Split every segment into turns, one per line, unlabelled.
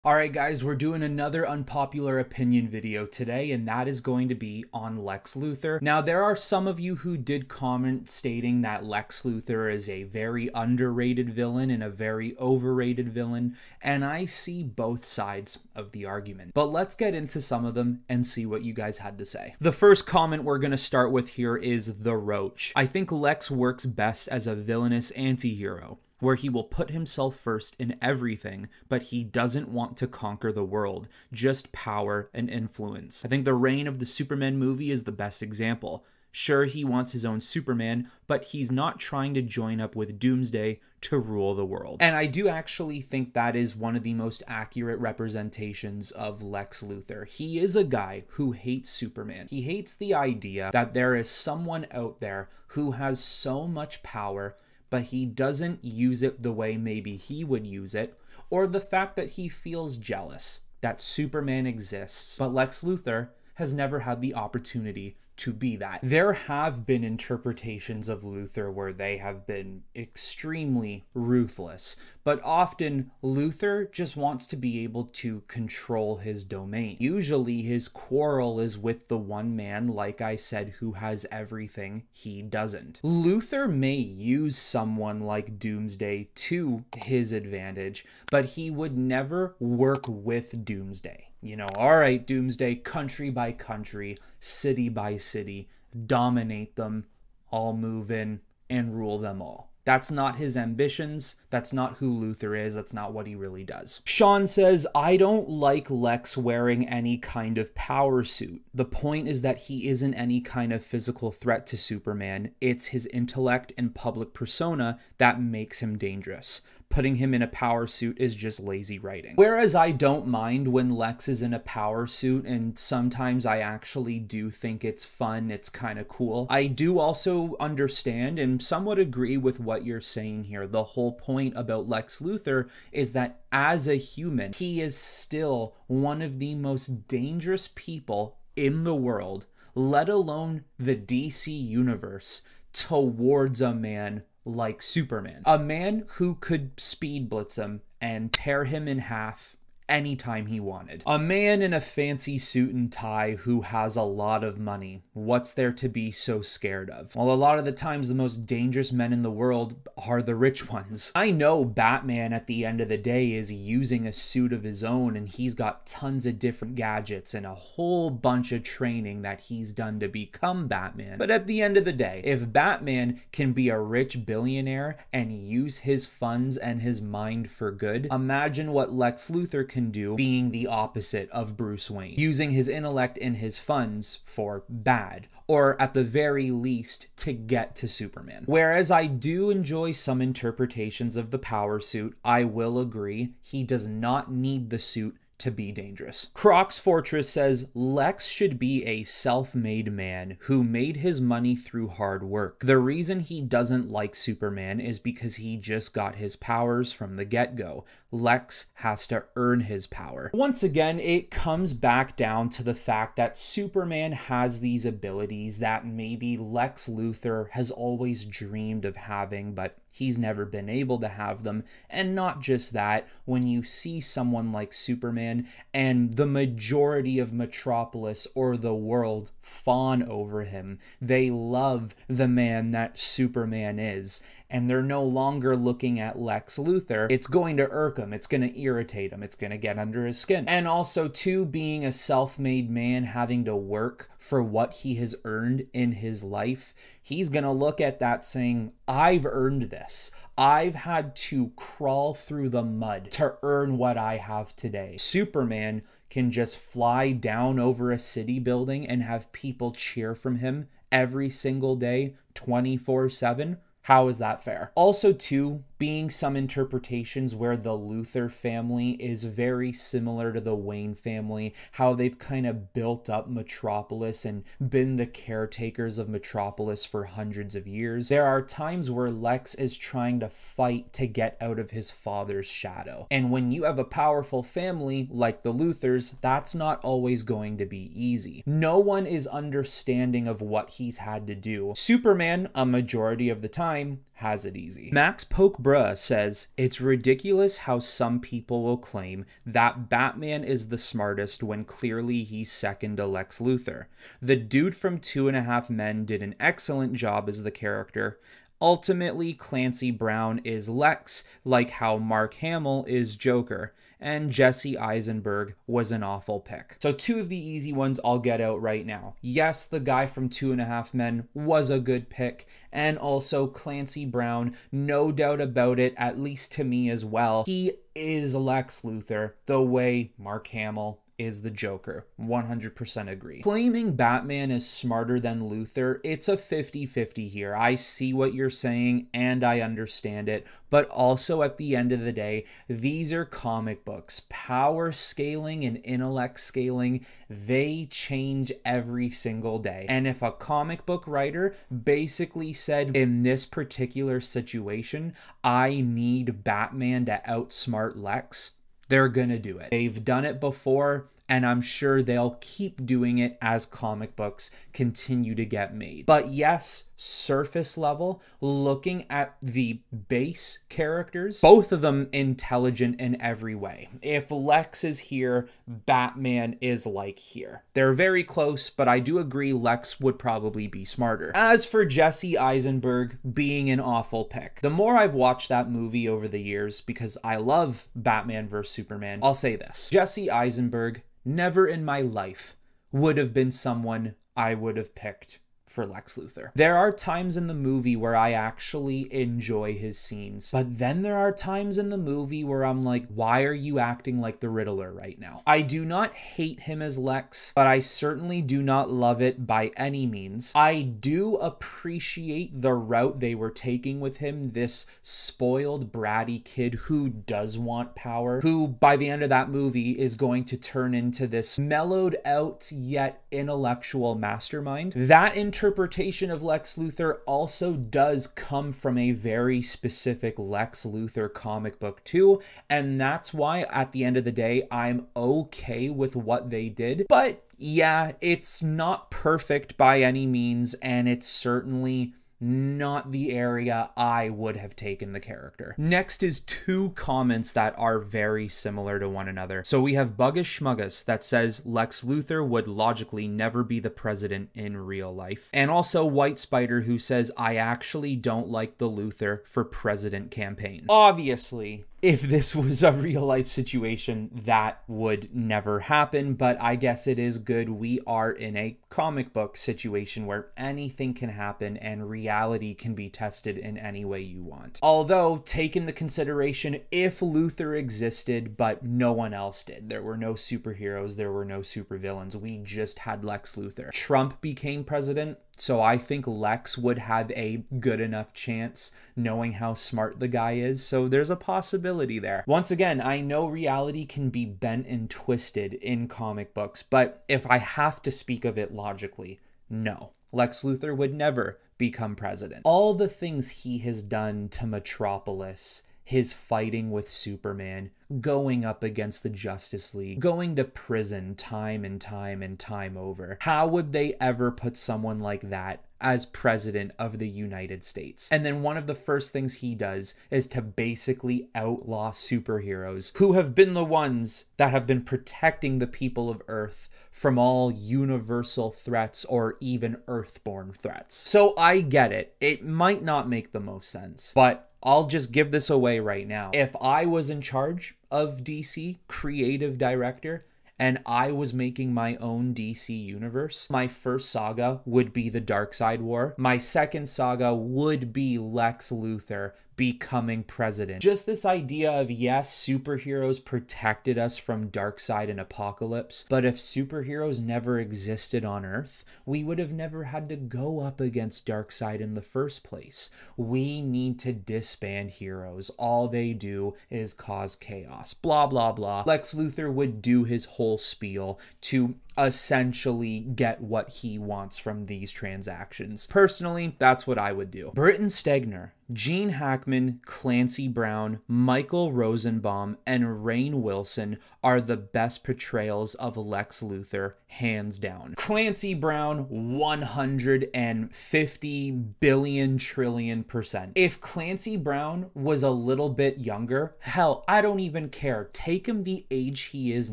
Alright guys, we're doing another unpopular opinion video today, and that is going to be on Lex Luthor. Now, there are some of you who did comment stating that Lex Luthor is a very underrated villain and a very overrated villain, and I see both sides of the argument. But let's get into some of them and see what you guys had to say. The first comment we're going to start with here is The Roach. I think Lex works best as a villainous anti-hero, where he will put himself first in everything, but he doesn't want to conquer the world, just power and influence. I think the Reign of the Superman movie is the best example. Sure, he wants his own Superman, but he's not trying to join up with Doomsday to rule the world. And I do actually think that is one of the most accurate representations of Lex Luthor. He is a guy who hates Superman. He hates the idea that there is someone out there who has so much power, but he doesn't use it the way maybe he would use it, or the fact that he feels jealous that Superman exists, but Lex Luthor has never had the opportunity to be that. There have been interpretations of Luthor where they have been extremely ruthless, but often Luthor just wants to be able to control his domain. Usually his quarrel is with the one man, like I said, who has everything he doesn't. Luthor may use someone like Doomsday to his advantage, but he would never work with Doomsday. You know, all right, Doomsday, country by country, city by city, dominate them, all move in and rule them all. That's not his ambitions. That's not who Luthor is. That's not what he really does. Sean says, I don't like Lex wearing any kind of power suit. The point is that he isn't any kind of physical threat to Superman. It's his intellect and public persona that makes him dangerous. Putting him in a power suit is just lazy writing. Whereas I don't mind when Lex is in a power suit, and sometimes I actually do think it's fun, it's kind of cool. I do also understand and somewhat agree with what you're saying here. The whole point about Lex Luthor is that as a human, he is still one of the most dangerous people in the world, let alone the DC universe, towards a man like Superman. A man who could speed blitz him and tear him in half anytime he wanted. A man in a fancy suit and tie who has a lot of money. What's there to be so scared of? Well, a lot of the times the most dangerous men in the world are the rich ones. I know Batman at the end of the day is using a suit of his own, and he's got tons of different gadgets and a whole bunch of training that he's done to become Batman. But at the end of the day, if Batman can be a rich billionaire and use his funds and his mind for good, imagine what Lex Luthor can do being the opposite of Bruce Wayne, using his intellect and his funds for bad, or at the very least to get to Superman. Whereas I do enjoy some interpretations of the power suit, I will agree he does not need the suit to be dangerous. Croc's Fortress says, Lex should be a self-made man who made his money through hard work. The reason he doesn't like Superman is because he just got his powers from the get-go. Lex has to earn his power. Once again, it comes back down to the fact that Superman has these abilities that maybe Lex Luthor has always dreamed of having, but he's never been able to have them. And not just that, when you see someone like Superman and the majority of Metropolis or the world fawn over him, they love the man that Superman is, and they're no longer looking at Lex Luthor. It's going to irk him, it's going to irritate him, it's going to get under his skin. And also too, being a self-made man, having to work for what he has earned in his life, he's going to look at that saying, I've earned this. I've had to crawl through the mud to earn what I have today. Superman can just fly down over a city building and have people cheer from him every single day, 24/7. How is that fair? Also too, being some interpretations where the Luthor family is very similar to the Wayne family, how they've kind of built up Metropolis and been the caretakers of Metropolis for hundreds of years. There are times where Lex is trying to fight to get out of his father's shadow. And when you have a powerful family like the Luthors, that's not always going to be easy. No one is understanding of what he's had to do. Superman, a majority of the time, has it easy. Max Pokebruh says, it's ridiculous how some people will claim that Batman is the smartest when clearly he's second to Lex Luthor. The dude from 2.5 Men did an excellent job as the character. Ultimately, Clancy Brown is Lex, like how Mark Hamill is Joker, and Jesse Eisenberg was an awful pick. So 2 of the easy ones I'll get out right now. Yes, the guy from 2.5 Men was a good pick, and also Clancy Brown, no doubt about it, at least to me as well. He is Lex Luthor, the way Mark Hamill is the Joker. 100% agree. Claiming Batman is smarter than Luthor, it's a 50-50 here. I see what you're saying and I understand it, but also at the end of the day, these are comic books. Power scaling and intellect scaling, they change every single day. And if a comic book writer basically said, in this particular situation, I need Batman to outsmart Lex, they're gonna do it. They've done it before, and I'm sure they'll keep doing it as comic books continue to get made. But yes, surface level, looking at the base characters, both of them intelligent in every way. If Lex is here, Batman is like here. They're very close, but I do agree Lex would probably be smarter. As for Jesse Eisenberg being an awful pick, the more I've watched that movie over the years, because I love Batman vs Superman, I'll say this. Jesse Eisenberg never in my life would have been someone I would have picked for Lex Luthor. There are times in the movie where I actually enjoy his scenes, but then there are times in the movie where I'm like, why are you acting like the Riddler right now? I do not hate him as Lex, but I certainly do not love it by any means. I do appreciate the route they were taking with him, this spoiled, bratty kid who does want power, who by the end of that movie is going to turn into this mellowed out yet intellectual mastermind. That interpretation of Lex Luthor also does come from a very specific Lex Luthor comic book too, and that's why at the end of the day I'm okay with what they did. But yeah, it's not perfect by any means, and it's certainly not the area I would have taken the character. Next is 2 comments that are very similar to one another. So we have Buggus Schmuggus that says Lex Luthor would logically never be the president in real life. And also White Spider who says, I actually don't like the Luthor for president campaign. Obviously, if this was a real life situation, that would never happen, but I guess it is good we are in a comic book situation where anything can happen and reality can be tested in any way you want. Although, take into consideration, if Luthor existed but no one else did, there were no superheroes, there were no supervillains, we just had Lex Luthor. Trump became president, so I think Lex would have a good enough chance knowing how smart the guy is, so there's a possibility there. Once again, I know reality can be bent and twisted in comic books, but if I have to speak of it logically, no. Lex Luthor would never become president. All the things he has done to Metropolis, his fighting with Superman, going up against the Justice League, going to prison time and time and time over. How would they ever put someone like that as president of the United States? And then one of the first things he does is to basically outlaw superheroes who have been the ones that have been protecting the people of Earth from all universal threats or even earthborn threats. So I get it. It might not make the most sense, but I'll just give this away right now. If I was in charge of DC, creative director, and I was making my own DC universe, my first saga would be the Darkseid War. My second saga would be Lex Luthor becoming president. Just this idea of, yes, superheroes protected us from Darkseid and Apocalypse, but if superheroes never existed on Earth, we would have never had to go up against Darkseid in the first place. We need to disband heroes. All they do is cause chaos. Blah, blah, blah. Lex Luthor would do his whole spiel to essentially get what he wants from these transactions. Personally, that's what I would do. Britton Stegner, Gene Hackman, Clancy Brown, Michael Rosenbaum, and Rainn Wilson are the best portrayals of Lex Luthor, hands down. Clancy Brown, 150 billion trillion %. If Clancy Brown was a little bit younger, hell, I don't even care. Take him the age he is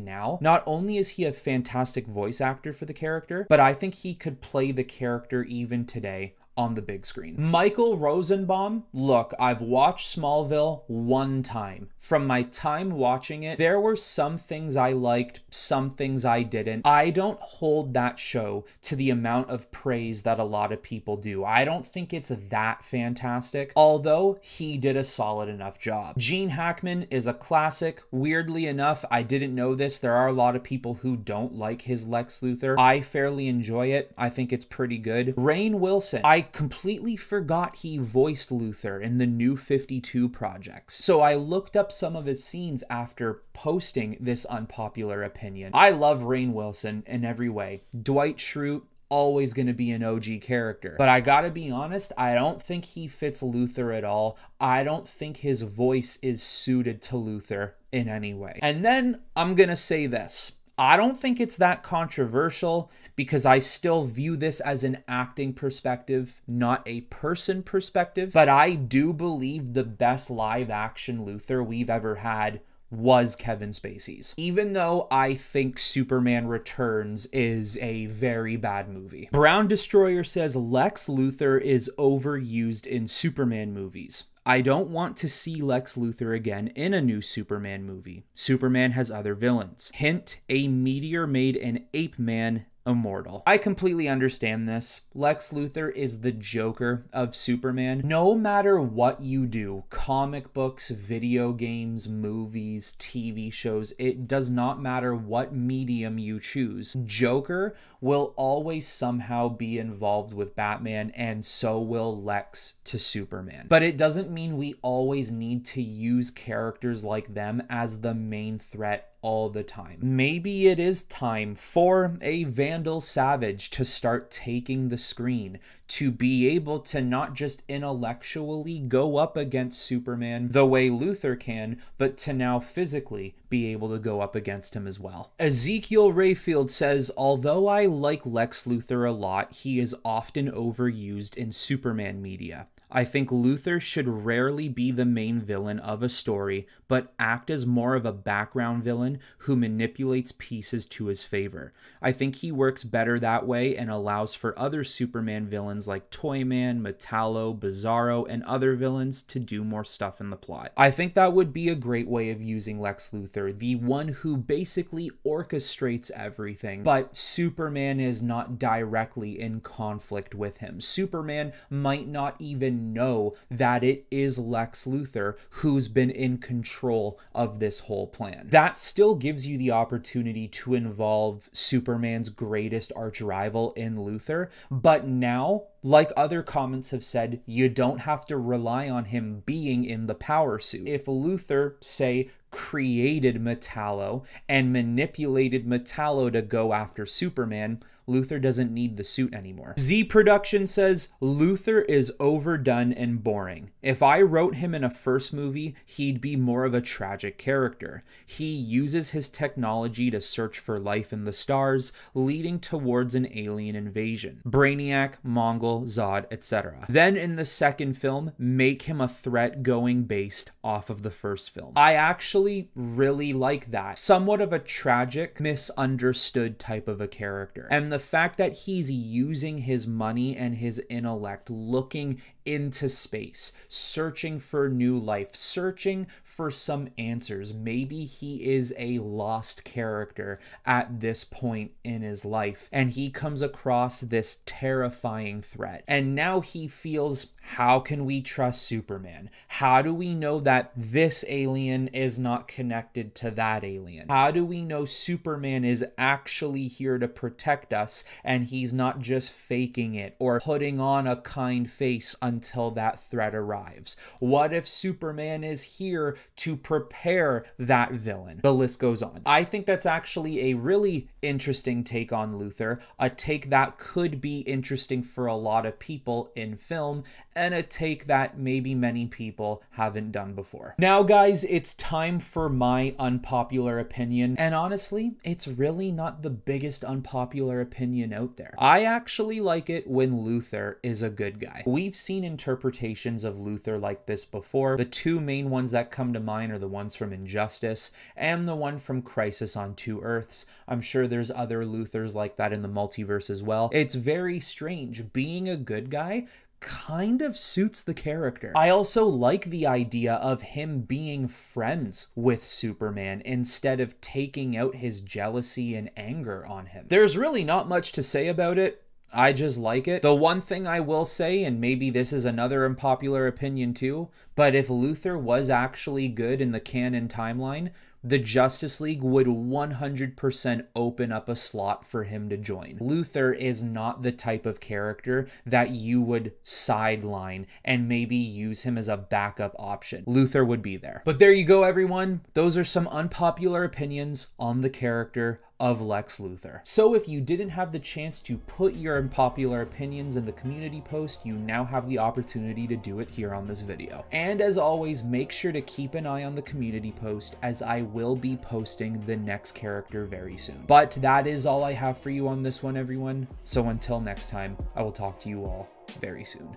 now. Not only is he a fantastic voice actor for the character, but I think he could play the character even today on the big screen. Michael Rosenbaum, look, I've watched Smallville one time. From my time watching it, there were some things I liked, some things I didn't. I don't hold that show to the amount of praise that a lot of people do. I don't think it's that fantastic, although he did a solid enough job. Gene Hackman is a classic. Weirdly enough, I didn't know this. There are a lot of people who don't like his Lex Luthor. I fairly enjoy it. I think it's pretty good. Rainn Wilson, I completely forgot he voiced Luthor in the New 52 projects. So I looked up some of his scenes after posting this unpopular opinion. I love Rainn Wilson in every way. Dwight Schrute, always going to be an OG character. But I gotta be honest, I don't think he fits Luthor at all. I don't think his voice is suited to Luthor in any way. And then I'm gonna say this. I don't think it's that controversial because I still view this as an acting perspective, not a person perspective. But I do believe the best live action Luthor we've ever had was Kevin Spacey's. Even though I think Superman Returns is a very bad movie. Brown Destroyer says Lex Luthor is overused in Superman movies. I don't want to see Lex Luthor again in a new Superman movie. Superman has other villains. Hint, a meteor made an ape man immortal. I completely understand this. Lex Luthor is the Joker of Superman. No matter what you do, comic books, video games, movies, TV shows, it does not matter what medium you choose. Joker will always somehow be involved with Batman, and so will Lex to Superman. But it doesn't mean we always need to use characters like them as the main threat all the time. Maybe it is time for a Vandal Savage to start taking the screen, to be able to not just intellectually go up against Superman the way Luthor can, but to now physically be able to go up against him as well. Ezekiel Rayfield says, although I like Lex Luthor a lot, he is often overused in Superman media. I think Luthor should rarely be the main villain of a story, but act as more of a background villain who manipulates pieces to his favor. I think he works better that way and allows for other Superman villains like Toyman, Metallo, Bizarro, and other villains to do more stuff in the plot. I think that would be a great way of using Lex Luthor, the one who basically orchestrates everything, but Superman is not directly in conflict with him. Superman might not even know that it is Lex Luthor who's been in control of this whole plan. That still gives you the opportunity to involve Superman's greatest arch rival in Luthor, but now, like other comments have said, you don't have to rely on him being in the power suit. If Luthor, say, created Metallo and manipulated Metallo to go after Superman, Luthor doesn't need the suit anymore. Z Production says, Luthor is overdone and boring. If I wrote him in a first movie, he'd be more of a tragic character. He uses his technology to search for life in the stars, leading towards an alien invasion. Brainiac, Mongol, Zod, etc. Then in the second film, make him a threat going based off of the first film. I actually really like that. Somewhat of a tragic, misunderstood type of a character. And the fact that he's using his money and his intellect, looking into space, searching for new life, searching for some answers. Maybe he is a lost character at this point in his life, and he comes across this terrifying threat threat. And now he feels, how can we trust Superman? How do we know that this alien is not connected to that alien? How do we know Superman is actually here to protect us and he's not just faking it or putting on a kind face until that threat arrives? What if Superman is here to prepare that villain? The list goes on. I think that's actually a really interesting take on Luthor, a take that could be interesting for a lot of people in film, and a take that maybe many people haven't done before. Now, guys, it's time for my unpopular opinion, and honestly, it's really not the biggest unpopular opinion out there. I actually like it when Luthor is a good guy. We've seen interpretations of Luthor like this before. The two main ones that come to mind are the ones from Injustice and the one from Crisis on Two Earths. I'm sure there's other Luthors like that in the multiverse as well. It's very strange. Being a good guy kind of suits the character. I also like the idea of him being friends with Superman instead of taking out his jealousy and anger on him. There's really not much to say about it. I just like it. The one thing I will say, and maybe this is another unpopular opinion too, but if Luthor was actually good in the canon timeline, the Justice League would 100% open up a slot for him to join. Luthor is not the type of character that you would sideline and maybe use him as a backup option. Luthor would be there. But there you go, everyone. Those are some unpopular opinions on the character of Lex Luthor. So if you didn't have the chance to put your unpopular opinions in the community post, you now have the opportunity to do it here on this video. And as always, make sure to keep an eye on the community post, as I will be posting the next character very soon. But that is all I have for you on this one, everyone. So until next time, I will talk to you all very soon.